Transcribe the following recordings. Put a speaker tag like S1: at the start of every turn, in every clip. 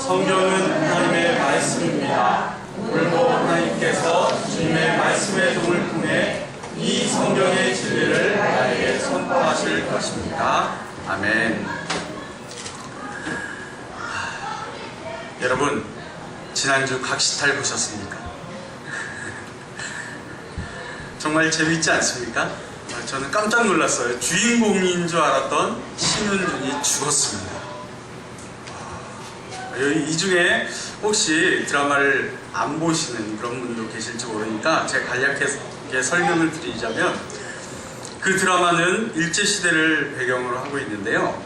S1: 성경은 하나님의 말씀입니다. 오늘도 하나님께서 주님의 말씀의 도움을 통해 이 성경의 진리를 나에게 선포하실 것입니다. 아멘. 여러분, 지난주 각시탈 보셨습니까? 정말 재밌지 않습니까? 저는 깜짝 놀랐어요. 주인공인 줄 알았던 신윤준이 죽었습니다. 이 중에 혹시 드라마를 안 보시는 그런 분도 계실지 모르니까 제가 간략하게 설명을 드리자면, 그 드라마는 일제시대를 배경으로 하고 있는데요.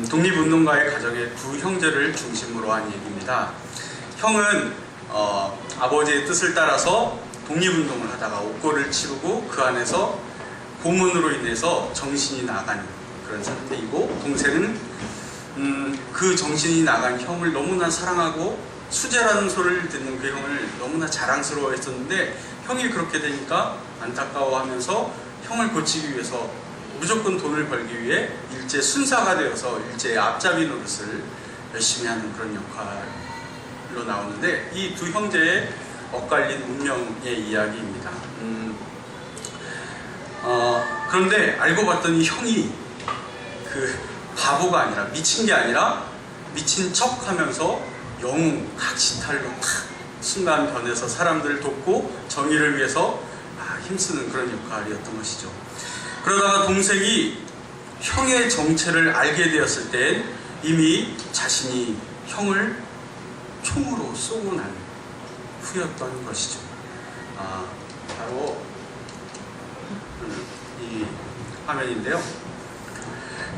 S1: 독립운동가의 가정의 두 형제를 중심으로 한 얘기입니다. 형은 아버지의 뜻을 따라서 독립운동을 하다가 옥고를 치르고 그 안에서 고문으로 인해서 정신이 나간 그런 상태이고, 동생은 그 정신이 나간 형을 너무나 사랑하고 수재라는 소리를 듣는 그 형을 너무나 자랑스러워 했었는데, 형이 그렇게 되니까 안타까워하면서 형을 고치기 위해서 무조건 돈을 벌기 위해 일제 순사가 되어서 일제의 앞잡이 노릇을 열심히 하는 그런 역할로 나오는데, 이 두 형제의 엇갈린 운명의 이야기입니다. 그런데 알고 봤더니 형이 그 바보가 아니라, 미친 게 아니라 미친 척 하면서 영웅 각시탈로 탁 순간 변해서 사람들을 돕고 정의를 위해서 힘쓰는 그런 역할이었던 것이죠. 그러다가 동생이 형의 정체를 알게 되었을 땐 이미 자신이 형을 총으로 쏘고 난 후였던 것이죠. 바로 이 화면인데요.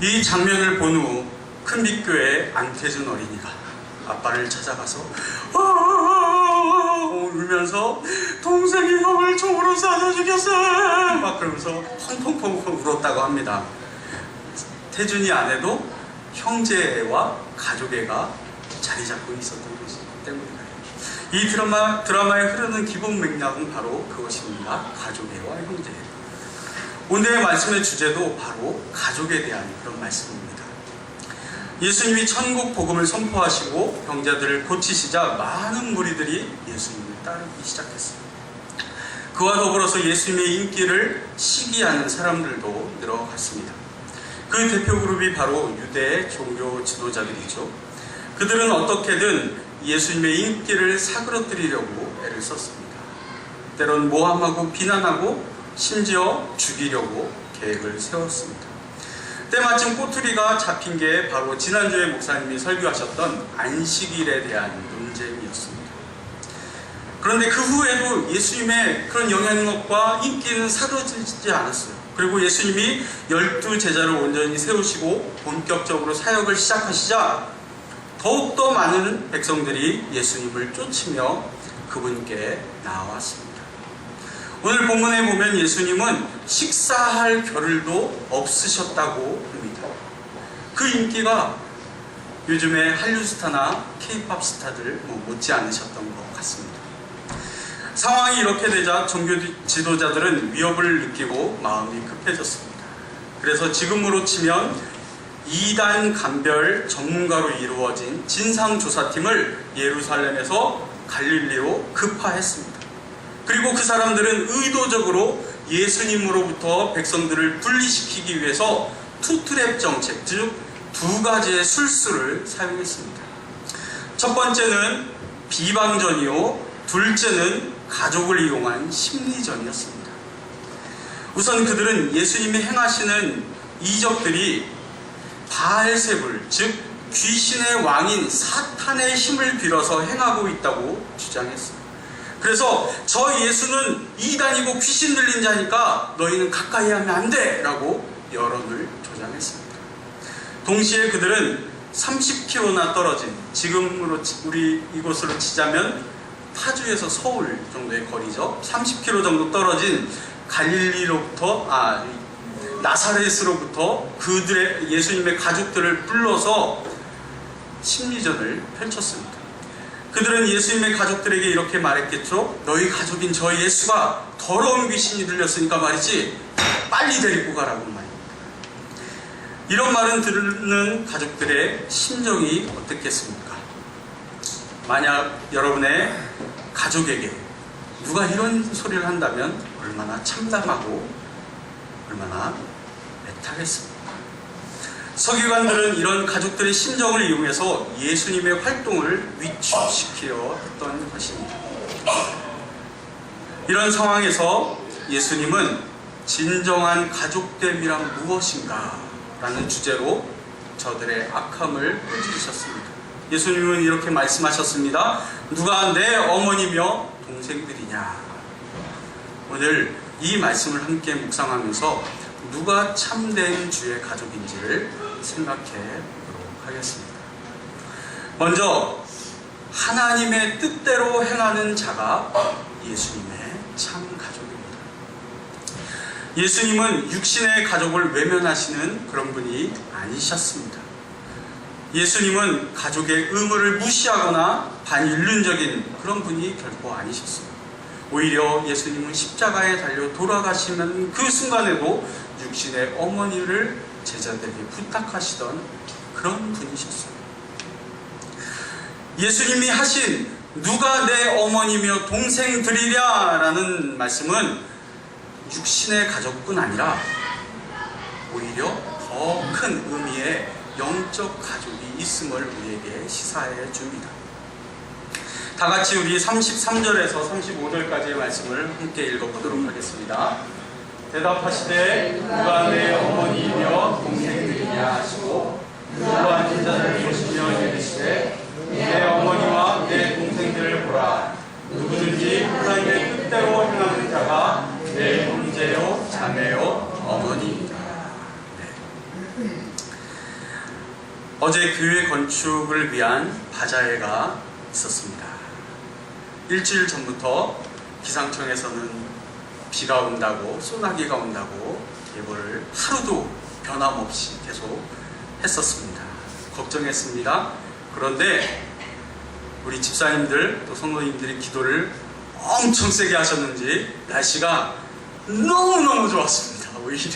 S1: 이 장면을 본 후 큰빛교회 안태준 어린이가 아빠를 찾아가서 울면서 동생이 형을 총으로 쏴서 죽였어 막 그러면서 펑펑펑펑 울었다고 합니다. 태준이 안에도 형제와 가족애가 자리 잡고 있었던 것이기 때문이에요. 이 드라마에 흐르는 기본 맥락은 바로 그것입니다. 가족애와 형제. 오늘의 말씀의 주제도 바로 가족에 대한 그런 말씀입니다. 예수님이 천국 복음을 선포하시고 병자들을 고치시자 많은 무리들이 예수님을 따르기 시작했습니다. 그와 더불어서 예수님의 인기를 시기하는 사람들도 늘어갔습니다. 그 대표 그룹이 바로 유대의 종교 지도자들이죠. 그들은 어떻게든 예수님의 인기를 사그러뜨리려고 애를 썼습니다. 때론 모함하고 비난하고 심지어 죽이려고 계획을 세웠습니다. 때마침 꼬투리가 잡힌 게 바로 지난주에 목사님이 설교하셨던 안식일에 대한 논쟁이었습니다. 그런데 그 후에도 예수님의 그런 영향력과 인기는 사그러지지 않았어요. 그리고 예수님이 12제자를 온전히 세우시고 본격적으로 사역을 시작하시자 더욱더 많은 백성들이 예수님을 쫓으며 그분께 나아왔습니다. 오늘 본문에 보면 예수님은 식사할 겨를도 없으셨다고 합니다. 그 인기가 요즘의 한류 스타나 케이팝 스타들 못지 않으셨던 것 같습니다. 상황이 이렇게 되자 종교 지도자들은 위협을 느끼고 마음이 급해졌습니다. 그래서 지금으로 치면 이단 감별 전문가로 이루어진 진상조사팀을 예루살렘에서 갈릴리로 급파했습니다. 그리고 그 사람들은 의도적으로 예수님으로부터 백성들을 분리시키기 위해서 투트랩 정책, 즉 두 가지의 술수를 사용했습니다. 첫 번째는 비방전이요, 둘째는 가족을 이용한 심리전이었습니다. 우선 그들은 예수님이 행하시는 이적들이 바알세불, 즉 귀신의 왕인 사탄의 힘을 빌어서 행하고 있다고 주장했습니다. 그래서 저 예수는 이단이고 귀신 들린 자니까 너희는 가까이 하면 안 돼! 라고 여론을 조장했습니다. 동시에 그들은 30km나 떨어진, 지금으로 우리 이곳으로 치자면 파주에서 서울 정도의 거리죠. 30km 정도 떨어진 갈릴리로부터, 나사렛으로부터 그들의 예수님의 가족들을 불러서 심리전을 펼쳤습니다. 그들은 예수님의 가족들에게 이렇게 말했겠죠. 너희 가족인 저 예수가 더러운 귀신이 들렸으니까 말이지 빨리 데리고 가라고 말입니다. 이런 말은 듣는 가족들의 심정이 어떻겠습니까? 만약 여러분의 가족에게 누가 이런 소리를 한다면 얼마나 참담하고 얼마나 애타겠습니까? 서기관들은 이런 가족들의 심정을 이용해서 예수님의 활동을 위축시키려 했던 것입니다. 이런 상황에서 예수님은 진정한 가족됨이란 무엇인가? 라는 주제로 저들의 악함을 찌르셨습니다. 예수님은 이렇게 말씀하셨습니다. 누가 내 어머니며 동생들이냐? 오늘 이 말씀을 함께 묵상하면서 누가 참된 주의 가족인지를 생각해 보도록 하겠습니다. 먼저 하나님의 뜻대로 행하는 자가 예수님의 참 가족입니다. 예수님은 육신의 가족을 외면하시는 그런 분이 아니셨습니다. 예수님은 가족의 의무를 무시하거나 반인륜적인 그런 분이 결코 아니셨습니다. 오히려 예수님은 십자가에 달려 돌아가시는 그 순간에도 육신의 어머니를 제자들에게 부탁하시던 그런 분이셨어요. 예수님이 하신 누가 내 어머니며 동생들이랴 라는 말씀은 육신의 가족뿐 아니라 오히려 더 큰 의미의 영적 가족이 있음을 우리에게 시사해 줍니다. 다 같이 우리 33절에서 35절까지의 말씀을 함께 읽어보도록 하겠습니다. 대답하시되 누가 내 어머니이며 동생들이냐 하시고 누가 앉은 자를 보시며 이르시되 내 어머니와 내 동생들을 보라. 누구든지 하나님의 뜻대로 행하는 자가 내 형제요 자매요 어머니이다. 네. 어제 교회 건축을 위한 바자회가 있었습니다. 일주일 전부터 기상청에서는 비가 온다고, 소나기가 온다고 예보를 하루도 변함없이 계속 했었습니다. 걱정했습니다. 그런데 우리 집사님들 또 성도님들이 기도를 엄청 세게 하셨는지 날씨가 너무너무 좋았습니다. 오히려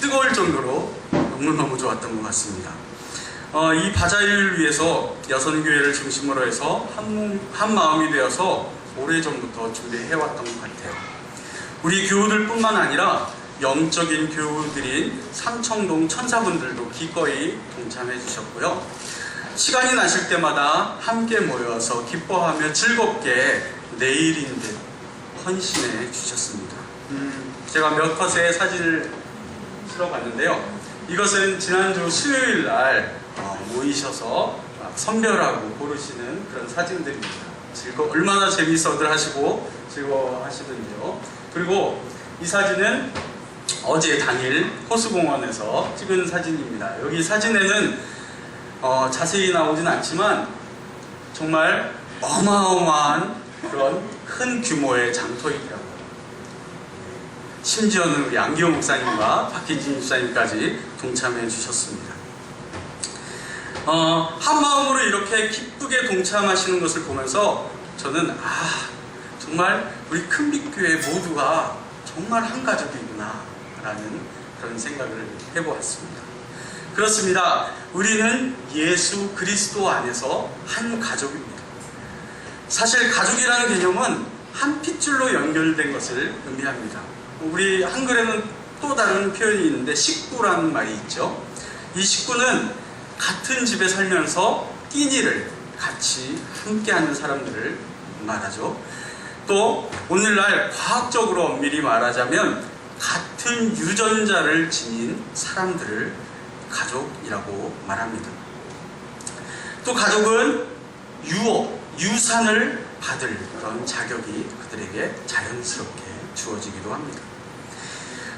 S1: 뜨거울 정도로 너무너무 좋았던 것 같습니다. 이 바자회를 위해서 여선교회를 중심으로 해서 한 마음이 되어서 오래전부터 준비해왔던 것 같아요. 우리 교우들 뿐만 아니라 영적인 교우들인 삼청동 천사분들도 기꺼이 동참해 주셨고요. 시간이 나실 때마다 함께 모여서 기뻐하며 즐겁게 내일인 듯 헌신해 주셨습니다. 제가 몇 컷의 사진을 실어봤는데요. 이것은 지난주 수요일 날 모이셔서 선별하고 고르시는 그런 사진들입니다. 얼마나 재미있어들 하시고 즐거워하시던지요. 그리고 이 사진은 어제 당일 호수공원에서 찍은 사진입니다. 여기 사진에는 자세히 나오진 않지만 정말 어마어마한 그런 큰 규모의 장터이더라고요. 심지어는 우리 안기호 목사님과 박희진 집사님까지 동참해 주셨습니다. 한 마음으로 이렇게 기쁘게 동참하시는 것을 보면서 저는 정말 우리 큰빛교회 모두가 정말 한 가족이구나 라는 그런 생각을 해보았습니다. 그렇습니다. 우리는 예수 그리스도 안에서 한 가족입니다. 사실 가족이라는 개념은 한 핏줄로 연결된 것을 의미합니다. 우리 한글에는 또 다른 표현이 있는데 식구라는 말이 있죠. 이 식구는 같은 집에 살면서 끼니를 같이 함께하는 사람들을 말하죠. 또 오늘날 과학적으로 엄밀히 말하자면 같은 유전자를 지닌 사람들을 가족이라고 말합니다. 또 가족은 유산을 받을 그런 자격이 그들에게 자연스럽게 주어지기도 합니다.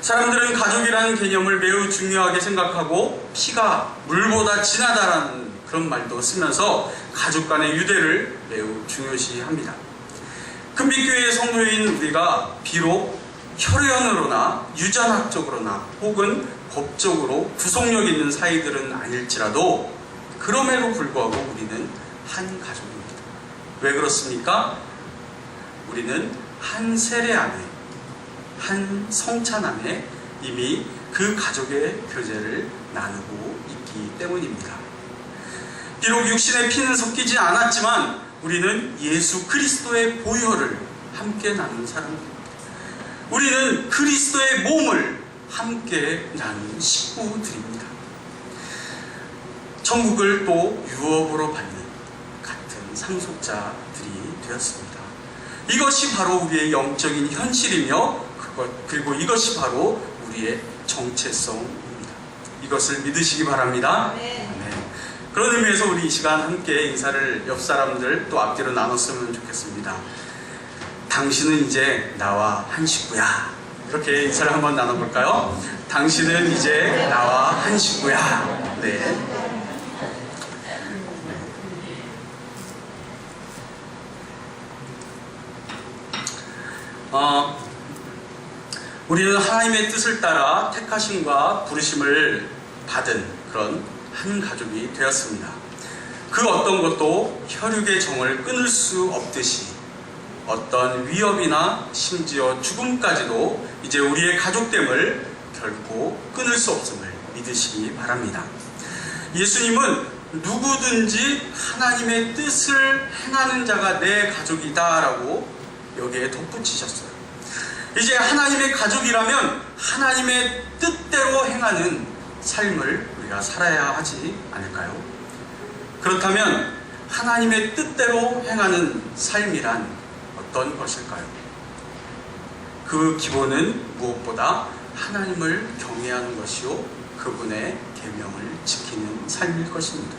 S1: 사람들은 가족이라는 개념을 매우 중요하게 생각하고 피가 물보다 진하다라는 그런 말도 쓰면서 가족 간의 유대를 매우 중요시합니다. 큰빛교회의 성도인 우리가 비록 혈연으로나 유전학적으로나 혹은 법적으로 구속력 있는 사이들은 아닐지라도 그럼에도 불구하고 우리는 한 가족입니다. 왜 그렇습니까? 우리는 한 세례 안에, 한 성찬 안에 이미 그 가족의 교제를 나누고 있기 때문입니다. 비록 육신의 피는 섞이지 않았지만 우리는 예수 그리스도의 보혈을 함께 나눈 사람들입니다. 우리는 그리스도의 몸을 함께 나눈 식구들입니다. 천국을 또 유업으로 받는 같은 상속자들이 되었습니다. 이것이 바로 우리의 영적인 현실이며 그리고 이것이 바로 우리의 정체성입니다. 이것을 믿으시기 바랍니다. 네. 그런 의미에서 우리 이 시간 함께 인사를 옆 사람들 또 앞뒤로 나눴으면 좋겠습니다. 당신은 이제 나와 한 식구야. 이렇게 인사를 한번 나눠볼까요? 당신은 이제 나와 한 식구야. 네. 우리는 하나님의 뜻을 따라 택하심과 부르심을 받은 그런 한 가족이 되었습니다. 그 어떤 것도 혈육의 정을 끊을 수 없듯이 어떤 위협이나 심지어 죽음까지도 이제 우리의 가족됨을 결코 끊을 수 없음을 믿으시기 바랍니다. 예수님은 누구든지 하나님의 뜻을 행하는 자가 내 가족이다 라고 여기에 덧붙이셨어요. 이제 하나님의 가족이라면 하나님의 뜻대로 행하는 삶을 우리가 살아야 하지 않을까요? 그렇다면 하나님의 뜻대로 행하는 삶이란 어떤 것일까요? 그 기본은 무엇보다 하나님을 경외하는 것이요 그분의 계명을 지키는 삶일 것입니다.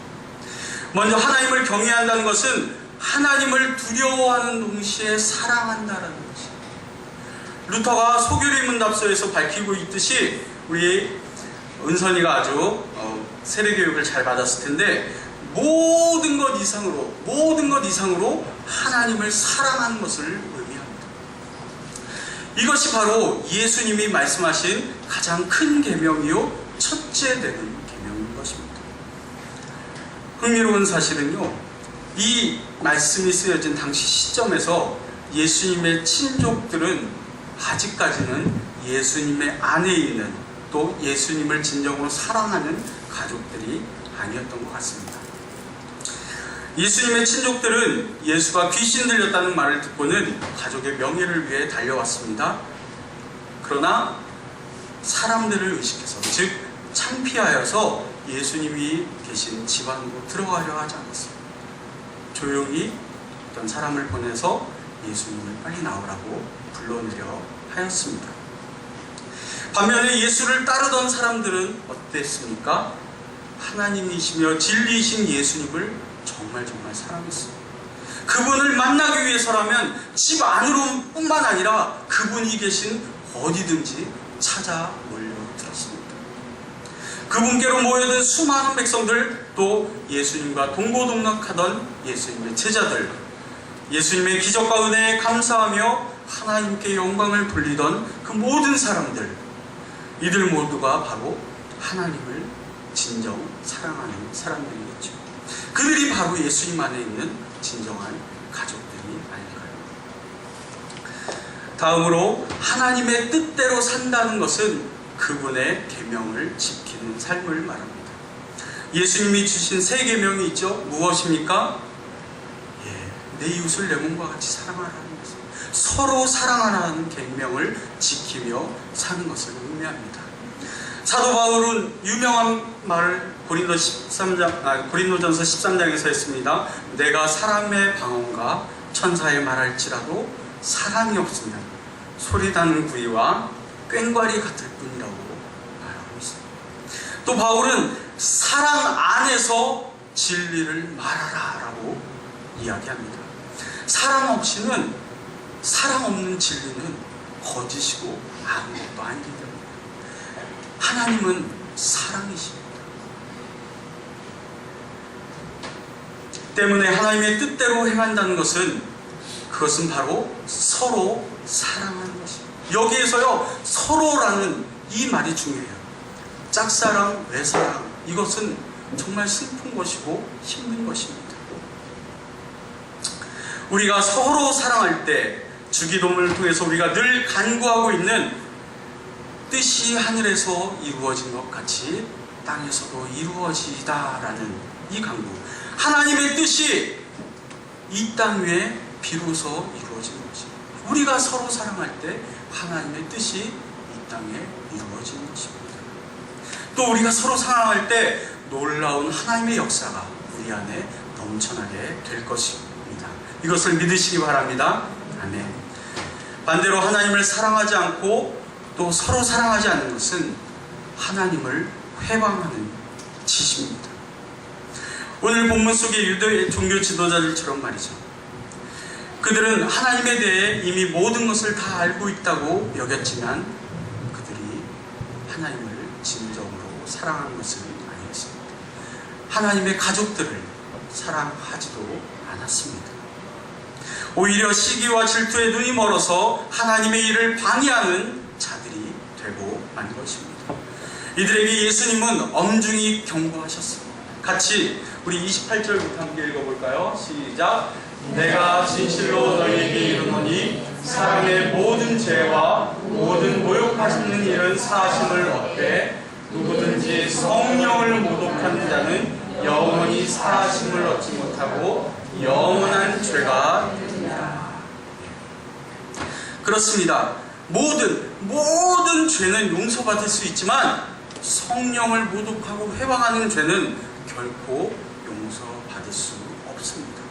S1: 먼저 하나님을 경외한다는 것은 하나님을 두려워하는 동시에 사랑한다는 것입니다. 루터가 소교리 문답서에서 밝히고 있듯이 우리 은선이가 아주 세례교육을 잘 받았을 텐데 모든 것 이상으로 하나님을 사랑하는 것을 의미합니다. 이것이 바로 예수님이 말씀하신 가장 큰 계명이요 첫째 되는 계명인 것입니다. 흥미로운 사실은요, 이 말씀이 쓰여진 당시 시점에서 예수님의 친족들은 아직까지는 예수님의 안에 있는 또 예수님을 진정으로 사랑하는 가족들이 아니었던 것 같습니다. 예수님의 친족들은 예수가 귀신 들렸다는 말을 듣고는 가족의 명예를 위해 달려왔습니다. 그러나 사람들을 의식해서, 즉 창피하여서 예수님이 계신 집안으로 들어가려 하지 않았습니다. 조용히 어떤 사람을 보내서 예수님을 빨리 나오라고 불러내려 하였습니다. 반면에 예수를 따르던 사람들은 어땠습니까? 하나님이시며 진리이신 예수님을 정말 사랑했습니다. 그분을 만나기 위해서라면 집 안으로 뿐만 아니라 그분이 계신 어디든지 찾아 몰려들었습니다. 그분께로 모여든 수많은 백성들, 또 예수님과 동고동락하던 예수님의 제자들, 예수님의 기적과 은혜에 감사하며 하나님께 영광을 돌리던 그 모든 사람들, 이들 모두가 바로 하나님을 진정 사랑하는 사람들이겠죠. 그들이 바로 예수님 안에 있는 진정한 가족들이 아닐까요? 다음으로 하나님의 뜻대로 산다는 것은 그분의 계명을 지키는 삶을 말합니다. 예수님이 주신 세 계명이 있죠. 무엇입니까? 내 이웃을 내 몸과 같이 사랑하라는 것을, 서로 사랑하라는 계명을 지키며 사는 것을 의미합니다. 사도 바울은 유명한 말을 고린도전서 13장에서 했습니다. 내가 사람의 방언과 천사의 말할지라도 사랑이 없으면 소리나는 구리와 꽹과리 같을 뿐이라고 말하고 있습니다. 또 바울은 사랑 안에서 진리를 말하라 라고 이야기합니다. 사랑 없이는, 사랑 없는 진리는 거짓이고 아무것도 아니기 때문에 하나님은 사랑이십니다. 때문에 하나님의 뜻대로 행한다는 것은, 그것은 바로 서로 사랑하는 것입니다. 여기에서요, 서로라는 이 말이 중요해요. 짝사랑, 외사랑, 이것은 정말 슬픈 것이고 힘든 것입니다. 우리가 서로 사랑할 때 주기도문을 통해서 우리가 늘 간구하고 있는 뜻이 하늘에서 이루어진 것 같이 땅에서도 이루어지다라는 이 간구, 하나님의 뜻이 이 땅 위에 비로소 이루어지는 것입니다. 우리가 서로 사랑할 때 하나님의 뜻이 이 땅에 이루어지는 것입니다. 또 우리가 서로 사랑할 때 놀라운 하나님의 역사가 우리 안에 넘쳐나게 될 것입니다. 이것을 믿으시기 바랍니다. 아멘. 반대로 하나님을 사랑하지 않고 또 서로 사랑하지 않는 것은 하나님을 회방하는 짓입니다. 오늘 본문 속의 유대 종교 지도자들처럼 말이죠. 그들은 하나님에 대해 이미 모든 것을 다 알고 있다고 여겼지만 그들이 하나님을 진정으로 사랑한 것은 아니었습니다. 하나님의 가족들을 사랑하지도 않았습니다. 오히려 시기와 질투에 눈이 멀어서 하나님의 일을 방해하는 자들이 되고 만 것입니다. 이들에게 예수님은 엄중히 경고하셨습니다. 같이 우리 28절부터 함께 읽어볼까요? 시작! 내가 진실로 너희에게 이르노니 사람의 모든 죄와 모든 모욕하시는 일은 사하심을 얻되 누구든지 성령을 모독하는 자는 영원히 사하심을 얻지 못하고 영원한 죄가 됩니다. 그렇습니다. 모든 죄는 용서받을 수 있지만 성령을 모독하고 회방하는 죄는 결코 용서받을 수 없습니다.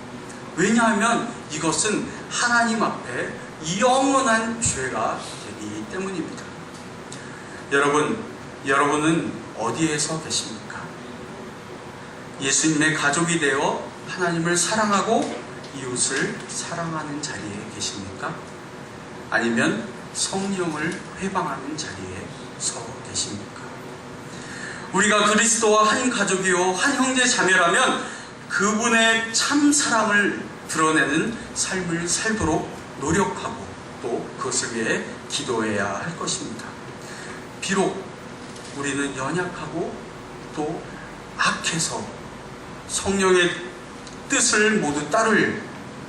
S1: 왜냐하면 이것은 하나님 앞에 영원한 죄가 되기 때문입니다. 여러분은 어디에서 계십니까? 예수님의 가족이 되어 하나님을 사랑하고 이웃을 사랑하는 자리에 계십니까? 아니면 성령을 회방하는 자리에 서 계십니까? 우리가 그리스도와 한 가족이요 한 형제 자매라면 그분의 참 사랑을 드러내는 삶을 살도록 노력하고 또 그것을 위해 기도해야 할 것입니다. 비록 우리는 연약하고 또 악해서 성령의 뜻을 모두 따를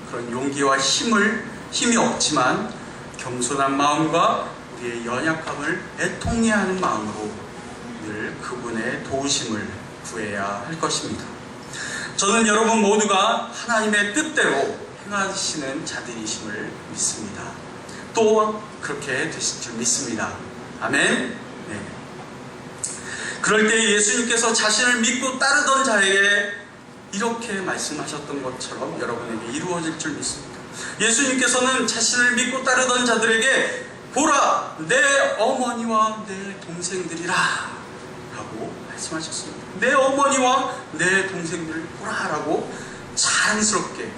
S1: 그런 용기와 힘이 없지만 겸손한 마음과 우리의 연약함을 애통해야 하는 마음으로 늘 그분의 도우심을 구해야 할 것입니다. 저는 여러분 모두가 하나님의 뜻대로 행하시는 자들이심을 믿습니다. 또 그렇게 되실 줄 믿습니다. 아멘. 네. 그럴 때 예수님께서 자신을 믿고 따르던 자에게 이렇게 말씀하셨던 것처럼 여러분에게 이루어질 줄 믿습니다. 예수님께서는 자신을 믿고 따르던 자들에게 보라 내 어머니와 내 동생들이라 라고 말씀하셨습니다. 내 어머니와 내 동생들을 보라 라고 자랑스럽게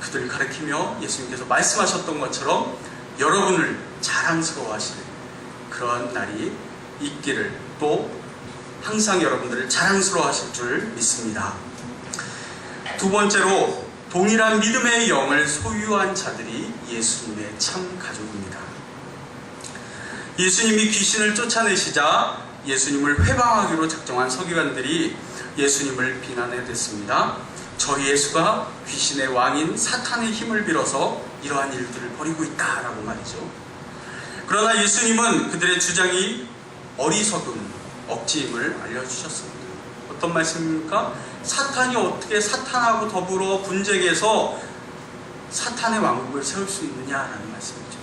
S1: 그들을 가리키며 예수님께서 말씀하셨던 것처럼 여러분을 자랑스러워 하실 그런 날이 있기를 또 항상 여러분들을 자랑스러워 하실 줄 믿습니다. 두 번째로 동일한 믿음의 영을 소유한 자들이 예수님의 참 가족입니다. 예수님이 귀신을 쫓아내시자 예수님을 회방하기로 작정한 서기관들이 예수님을 비난해댔습니다. 저 예수가 귀신의 왕인 사탄의 힘을 빌어서 이러한 일들을 벌이고 있다라고 말이죠. 그러나 예수님은 그들의 주장이 어리석은 억지임을 알려주셨습니다. 어떤 말씀입니까? 사탄이 어떻게 사탄하고 더불어 분쟁해서 사탄의 왕국을 세울 수 있느냐라는 말씀이죠.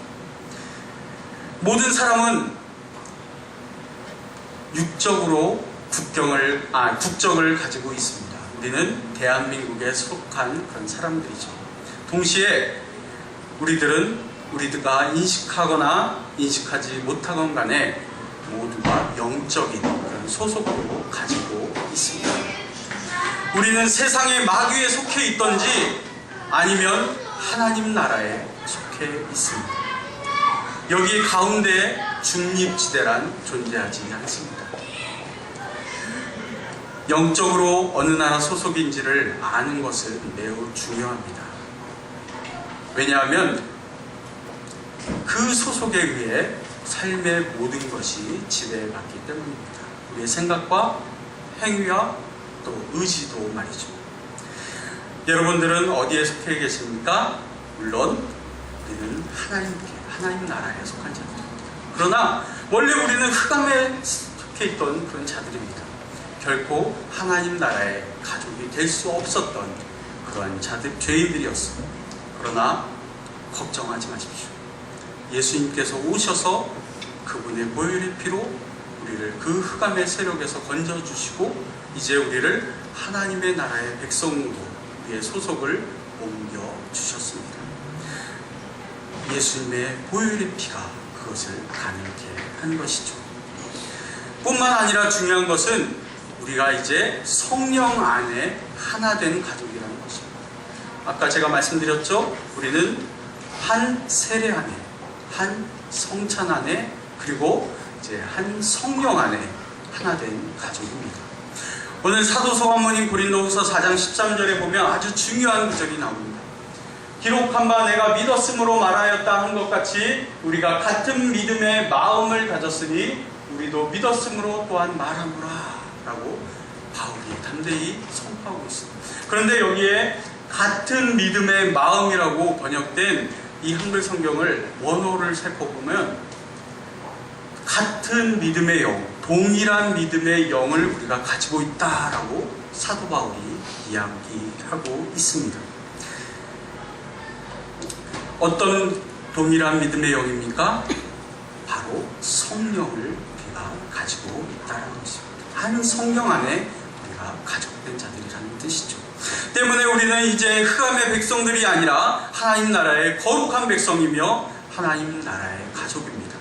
S1: 모든 사람은 육적으로 국적을 가지고 있습니다. 우리는 대한민국에 속한 그런 사람들이죠. 동시에 우리가 인식하거나 인식하지 못하건 간에 모두가 영적인 그런 소속도 가지고 있습니다. 우리는 세상의 마귀에 속해 있던지 아니면 하나님 나라에 속해 있습니다. 여기 가운데 중립지대란 존재하지 않습니다. 영적으로 어느 나라 소속인지를 아는 것은 매우 중요합니다. 왜냐하면 그 소속에 의해 삶의 모든 것이 지배받기 때문입니다. 우리의 생각과 행위와 또 의지도 말이죠. 여러분들은 어디에 속해 계십니까? 물론 우리는 하나님 나라에 속한 자들입니다. 그러나 원래 우리는 흑암에 속해 있던 그런 자들입니다. 결코 하나님 나라의 가족이 될 수 없었던 그러한 죄인들이었습니다. 그러나 걱정하지 마십시오. 예수님께서 오셔서 그분의 보혈의 피로 우리를 그 흑암의 세력에서 건져주시고 이제 우리를 하나님의 나라의 백성으로 우리의 소속을 옮겨주셨습니다. 예수님의 보혈의 피가 그것을 가능케 한 것이죠. 뿐만 아니라 중요한 것은 우리가 이제 성령 안에 하나 된 가족이라는 것입니다. 아까 제가 말씀드렸죠. 우리는 한 세례 안에, 한 성찬 안에, 그리고 이제 한 성령 안에 하나 된 가족입니다. 오늘 사도 서간문인 고린도후서 4장 13절에 보면 아주 중요한 구절이 나옵니다. 기록한 바 내가 믿었으므로 말하였다 한 것 같이 우리가 같은 믿음의 마음을 가졌으니 우리도 믿었으므로 또한 말하노라 라고 바울이 담대히 선포하고 있습니다. 그런데 여기에 같은 믿음의 마음이라고 번역된 이 한글 성경을 원어를 살펴보면 같은 믿음의 영, 동일한 믿음의 영을 우리가 가지고 있다라고 사도 바울이 이야기하고 있습니다. 어떤 동일한 믿음의 영입니까? 바로 성령을 우리가 가지고 있다는 것입니다. 한 성령 안에 우리가 가족된 자들이라는 뜻이죠. 때문에 우리는 이제 흑암의 백성들이 아니라 하나님 나라의 거룩한 백성이며 하나님 나라의 가족입니다.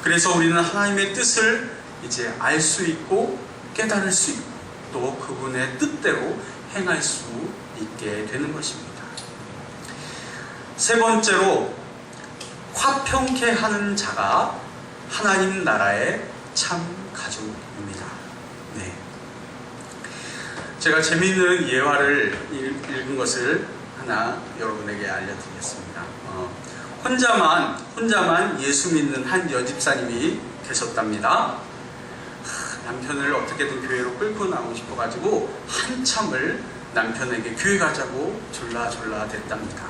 S1: 그래서 우리는 하나님의 뜻을 이제 알 수 있고 깨달을 수 있고 또 그분의 뜻대로 행할 수 있게 되는 것입니다. 세 번째로 화평케 하는 자가 하나님 나라의 참 가족입니다. 네. 제가 재미있는 예화를 읽은 것을 하나 여러분에게 알려드리겠습니다. 혼자만 예수 믿는 한 여집사님이 계셨답니다. 남편을 어떻게든 교회로 끌고 나오고 싶어가지고 한참을 남편에게 교회 가자고 졸라 됐답니다.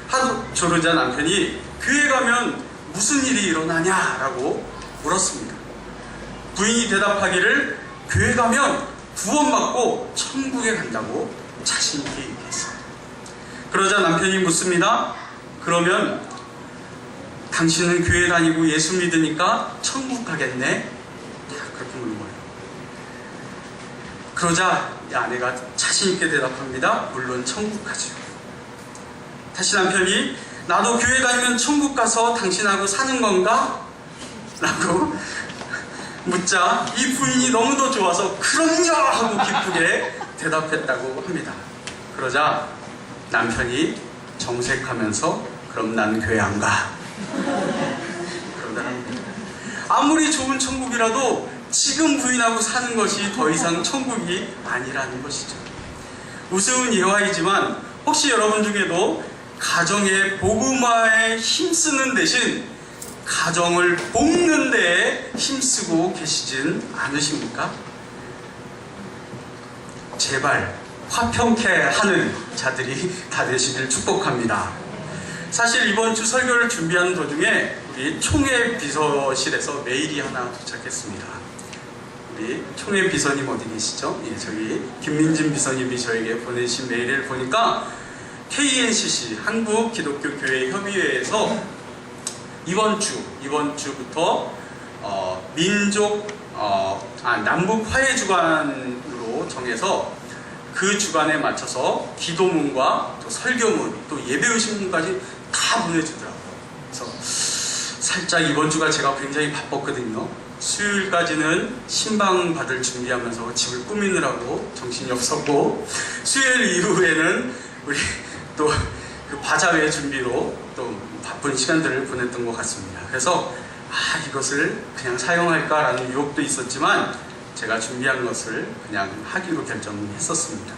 S1: 하도 조르자 남편이 교회 가면 무슨 일이 일어나냐라고 물었습니다. 부인이 대답하기를 교회 가면 구원받고 천국에 간다고 자신 있게 얘기했어요. 그러자 남편이 묻습니다. 그러면 당신은 교회 다니고 예수 믿으니까 천국 가겠네? 그렇게 묻는 거예요. 그러자 아내가 자신 있게 대답합니다. 물론 천국 가죠. 다시 남편이 나도 교회 다니면 천국 가서 당신하고 사는 건가? 라고 묻자 이 부인이 너무도 좋아서 그럼요! 하고 기쁘게 대답했다고 합니다. 그러자 남편이 정색하면서 그럼 난 교회 안 가. 그런다는 겁니다. 아무리 좋은 천국이라도 지금 부인하고 사는 것이 더 이상 천국이 아니라는 것이죠. 우스운 예화이지만 혹시 여러분 중에도 가정의 복음화에 힘쓰는 대신 가정을 볶는 데에 힘쓰고 계시진 않으십니까? 제발 화평케 하는 자들이 다 되시길 축복합니다. 사실 이번 주 설교를 준비하는 도중에 우리 총회 비서실에서 메일이 하나 도착했습니다. 우리 총회 비서님 어디 계시죠? 예, 저기 김민진 비서님이 저에게 보내신 메일을 보니까 KNCC 한국기독교교회협의회에서 이번 주부터 남북 화해 주간으로 정해서 그 주간에 맞춰서 기도문과 또 설교문 또 예배의식문까지 다 보내주더라고요. 그래서 살짝 이번 주가 제가 굉장히 바빴거든요. 수요일까지는 신방 받을 준비하면서 집을 꾸미느라고 정신이 없었고 수요일 이후에는 우리 또 그 바자회 준비로 또 바쁜 시간들을 보냈던 것 같습니다. 그래서 이것을 그냥 사용할까라는 유혹도 있었지만 제가 준비한 것을 그냥 하기로 결정했었습니다.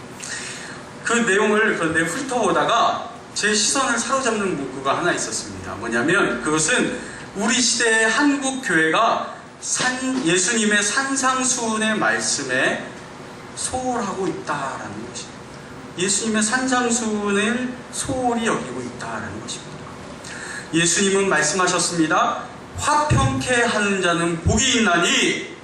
S1: 그 내용을 그런데 훑어보다가 제 시선을 사로잡는 문구가 하나 있었습니다. 뭐냐면 그것은 우리 시대의 한국 교회가 예수님의 산상수훈의 말씀에 소홀하고 있다라는 것입니다. 예수님의 산상수훈을 소홀히 여기고 있다라는 것입니다. 예수님은 말씀하셨습니다. 화평케 하는 자는 복이 있나니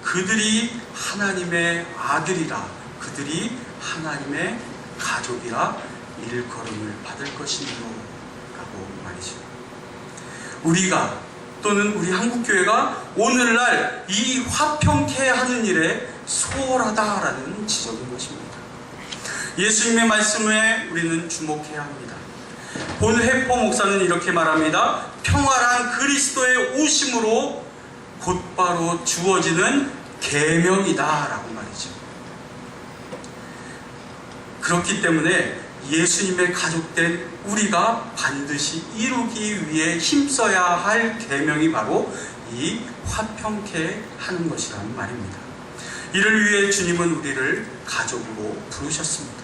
S1: 그들이 하나님의 아들이라, 그들이 하나님의 가족이라 일컬음을 받을 것이므로 라고 말이죠. 우리가 또는 우리 한국교회가 오늘날 이 화평케 하는 일에 소홀하다라는 지적인 것입니다. 예수님의 말씀에 우리는 주목해야 합니다. 본해포 목사는 이렇게 말합니다. 평화란 그리스도의 오심으로 곧바로 주어지는 계명이다 라고 말이죠. 그렇기 때문에 예수님의 가족된 우리가 반드시 이루기 위해 힘써야 할 계명이 바로 이 화평케 하는 것이라는 말입니다. 이를 위해 주님은 우리를 가족으로 부르셨습니다.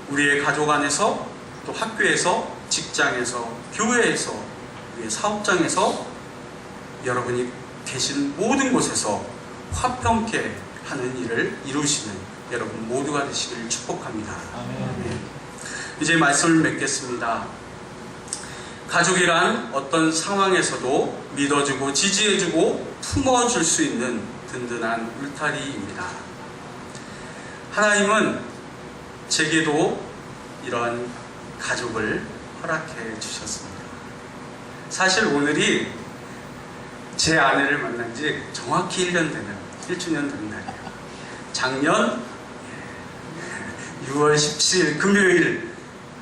S1: 우리의 가족 안에서, 또 학교에서, 직장에서, 교회에서, 우리의 사업장에서, 여러분이 계신 모든 곳에서 화평케 하는 일을 이루시는 여러분 모두가 되시기를 축복합니다. 아멘. 이제 말씀을 맺겠습니다. 가족이란 어떤 상황에서도 믿어주고 지지해주고 품어줄 수 있는 든든한 울타리입니다. 하나님은 제게도 이런 가족을 허락해 주셨습니다. 사실 오늘이 제 아내를 만난 지 정확히 1년 되는 1주년 되는 날이에요. 작년 6월 17일 금요일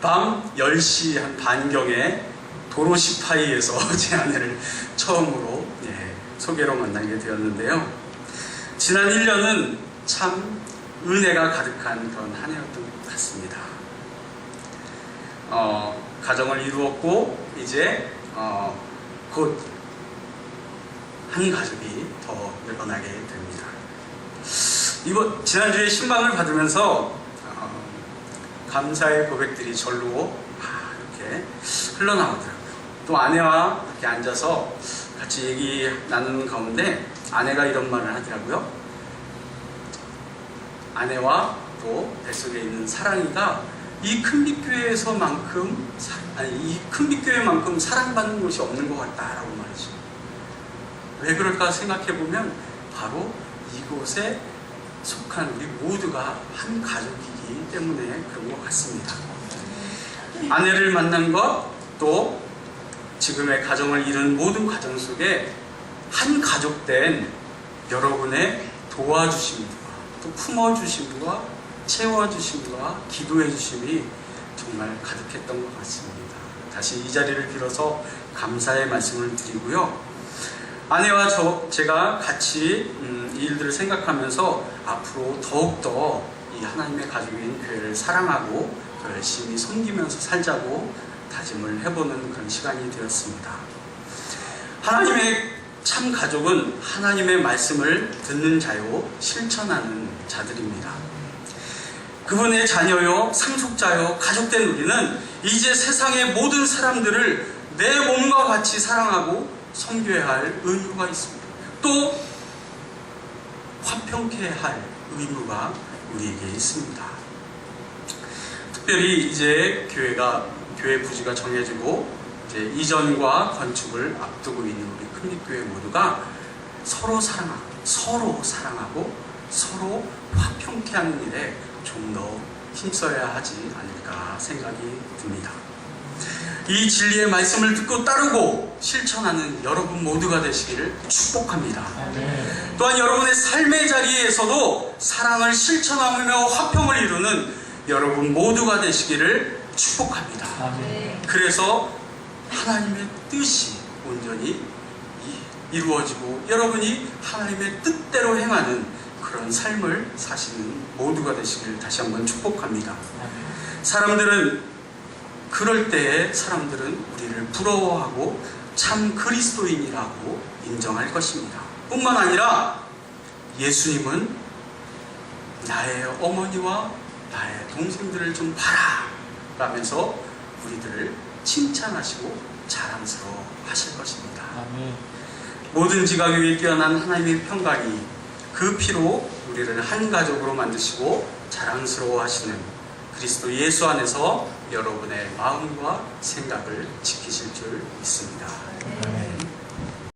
S1: 밤 10시 한 반경에 도로시파이에서 제 아내를 처음으로 소개로 만나게 되었는데요. 지난 1년은 참 은혜가 가득한 그런 한 해였던 것 같습니다. 가정을 이루었고 이제 곧 한 가족이 더 늘어나게 됩니다. 지난주에 신방을 받으면서 감사의 고백들이 절로 이렇게 흘러나오더라고요. 또 아내와 이렇게 앉아서 같이 얘기 나누는 가운데 아내가 이런 말을 하더라고요. 아내와 또 뱃속에 있는 사랑이가 이 큰빛교회에서만큼 이 큰빛교회만큼 사랑받는 곳이 없는 것 같다라고 말이죠. 왜 그럴까 생각해보면 바로 이곳에 속한 우리 모두가 한 가족이기 때문에 그런 것 같습니다. 아내를 만난 것, 또 지금의 가정을 이룬 모든 과정 속에 한 가족된 여러분의 도와주심과 또 품어주심과 채워주심과 기도해주심이 정말 가득했던 것 같습니다. 다시 이 자리를 빌어서 감사의 말씀을 드리고요. 아내와 제가 같이 이 일들을 생각하면서 앞으로 더욱더 이 하나님의 가족인 교회를 사랑하고 더 열심히 섬기면서 살자고 다짐을 해보는 그런 시간이 되었습니다. 하나님의 참 가족은 하나님의 말씀을 듣는 자요, 실천하는 자들입니다. 그분의 자녀요, 상속자요, 가족된 우리는 이제 세상의 모든 사람들을 내 몸과 같이 사랑하고 섬겨야 할 의무가 있습니다. 또 화평케 할 의무가 우리에게 있습니다. 특별히 이제 교회 부지가 정해지고 이제 이전과 건축을 앞두고 있는 우리 큰빛교회 모두가 서로 사랑하고 서로 화평케 하는 일에 좀 더 힘써야 하지 않을까 생각이 듭니다. 이 진리의 말씀을 듣고 따르고 실천하는 여러분 모두가 되시기를 축복합니다. 또한 여러분의 삶의 자리에서도 사랑을 실천하며 화평을 이루는 여러분 모두가 되시기를 축복합니다. 그래서 하나님의 뜻이 온전히 이루어지고 여러분이 하나님의 뜻대로 행하는 그런 삶을 사시는 모두가 되시기를 다시 한번 축복합니다. 그럴 때에 사람들은 우리를 부러워하고 참 그리스도인이라고 인정할 것입니다. 뿐만 아니라 예수님은 나의 어머니와 나의 동생들을 좀 봐라 라면서 우리들을 칭찬하시고 자랑스러워 하실 것입니다. 아멘. 모든 지각 위에 뛰어난 하나님의 평강이 그 피로 우리를 한 가족으로 만드시고 자랑스러워 하시는 그리스도 예수 안에서 여러분의 마음과 생각을 지키실 줄 믿습니다.